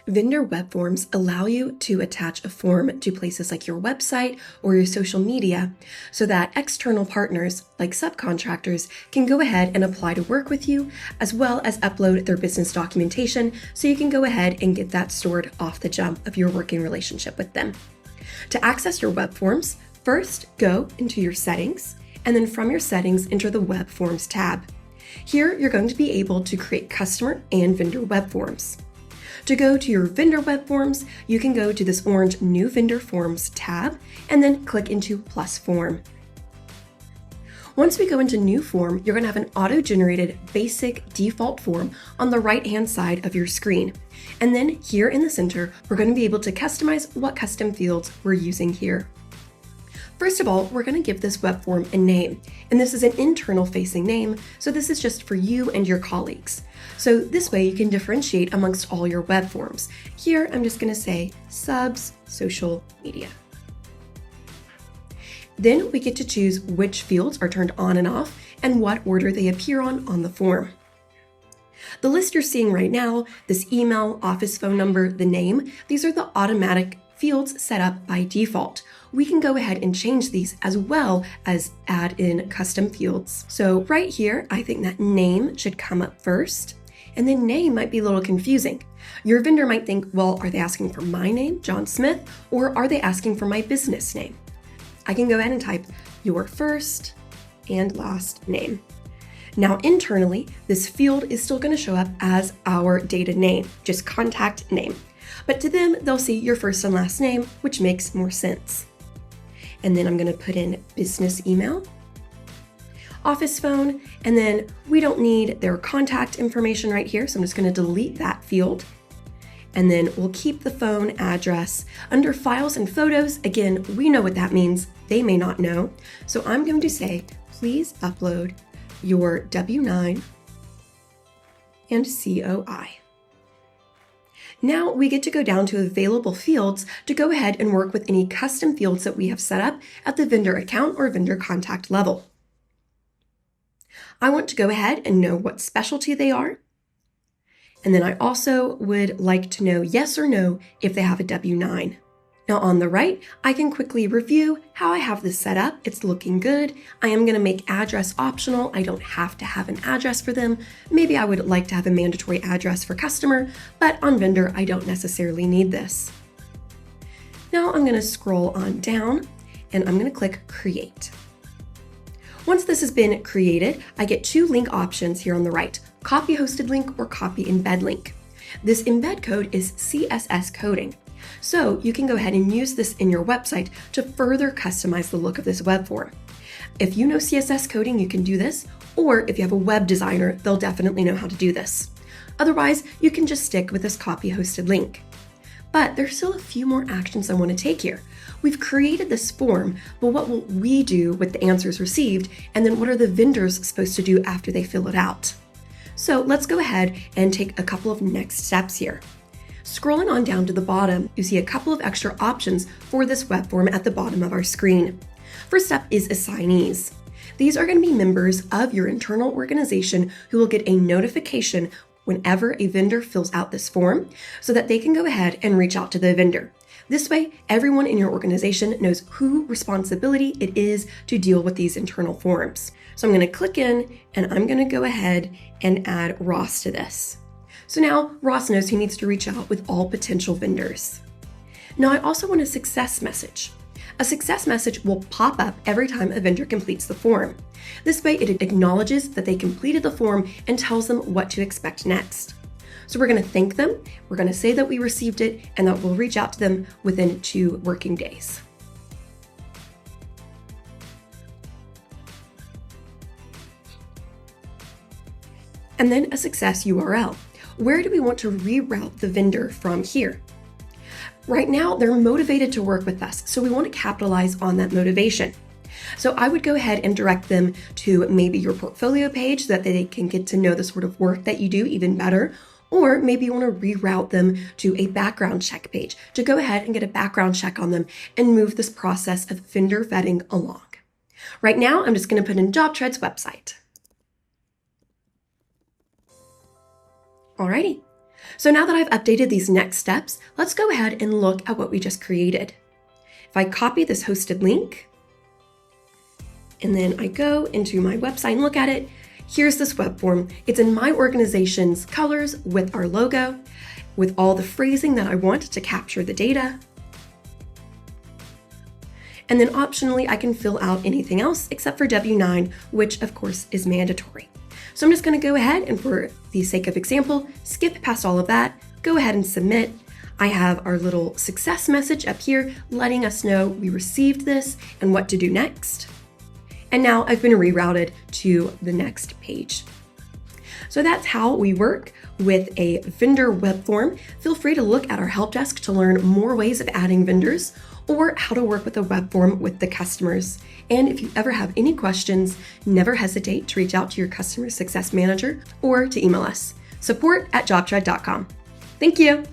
Vendor web forms allow you to attach a form to places like your website or your social media so that external partners, like subcontractors, can go ahead and apply to work with you, as well as upload their business documentation so you can go ahead and get that stored off the jump of your working relationship with them. To access your web forms, first go into your settings, and then from your settings, enter the Web Forms tab. Here, you're going to be able to create customer and vendor web forms. To go to your vendor web forms, you can go to this orange New Vendor Forms tab and then click into Plus Form. Once we go into New Form, you're going to have an auto-generated basic default form on the right-hand side of your screen. And then here in the center, we're going to be able to customize what custom fields we're using here. First of all, we're going to give this web form a name, and this is an internal facing name, so this is just for you and your colleagues. So this way you can differentiate amongst all your web forms. Here, I'm just going to say subs social media. Then we get to choose which fields are turned on and off and what order they appear on the form. The list you're seeing right now, this email, office phone number, the name, these are the automatic fields set up by default. We can go ahead and change these as well as add in custom fields. So right here, I think that name should come up first, and then name might be a little confusing. Your vendor might think, well, are they asking for my name, John Smith, or are they asking for my business name? I can go ahead and type your first and last name. Now internally, this field is still going to show up as our data name, just contact name. But to them, they'll see your first and last name, which makes more sense. And then I'm going to put in business email, office phone, and then we don't need their contact information right here, so I'm just going to delete that field. And then we'll keep the phone address. Under files and photos, again, we know what that means. They may not know. So I'm going to say, please upload your W-9 and COI. Now we get to go down to available fields to go ahead and work with any custom fields that we have set up at the vendor account or vendor contact level. I want to go ahead and know what specialty they are. And then I also would like to know yes or no if they have a W-9. Now on the right, I can quickly review how I have this set up. It's looking good. I am going to make address optional. I don't have to have an address for them. Maybe I would like to have a mandatory address for customer, but on vendor, I don't necessarily need this. Now I'm going to scroll on down and I'm going to click Create. Once this has been created, I get two link options here on the right, copy hosted link or copy embed link. This embed code is CSS coding. So you can go ahead and use this in your website to further customize the look of this web form. If you know CSS coding, you can do this, or if you have a web designer, they'll definitely know how to do this. Otherwise, you can just stick with this copy hosted link. But there's still a few more actions I want to take here. We've created this form, but what will we do with the answers received? And then what are the vendors supposed to do after they fill it out? So let's go ahead and take a couple of next steps here. Scrolling on down to the bottom, you see a couple of extra options for this web form at the bottom of our screen. First up is assignees. These are going to be members of your internal organization who will get a notification whenever a vendor fills out this form so that they can go ahead and reach out to the vendor. This way, everyone in your organization knows whose responsibility it is to deal with these internal forms. So I'm going to click in and I'm going to go ahead and add Ross to this. So now Ross knows he needs to reach out with all potential vendors. Now I also want a success message. A success message will pop up every time a vendor completes the form. This way it acknowledges that they completed the form and tells them what to expect next. So we're going to thank them, we're going to say that we received it, and that we'll reach out to them within 2 working days. And then a success URL. Where do we want to reroute the vendor from here? Right now, they're motivated to work with us, so we want to capitalize on that motivation. So I would go ahead and direct them to maybe your portfolio page so that they can get to know the sort of work that you do even better. Or maybe you want to reroute them to a background check page to go ahead and get a background check on them and move this process of vendor vetting along. Right now, I'm just going to put in JobTread's website. Alrighty. So now that I've updated these next steps, let's go ahead and look at what we just created. If I copy this hosted link, and then I go into my website and look at it, here's this web form. It's in my organization's colors with our logo, with all the phrasing that I want to capture the data. And then optionally, I can fill out anything else except for W-9, which of course is mandatory. So I'm just going to go ahead and, for the sake of example, skip past all of that, go ahead and submit. I have our little success message up here letting us know we received this and what to do next. And now I've been rerouted to the next page. So that's how we work with a vendor web form. Feel free to look at our help desk to learn more ways of adding vendors or how to work with a web form with the customers. And if you ever have any questions, never hesitate to reach out to your customer success manager or to email us, support@jobtread.com. Thank you.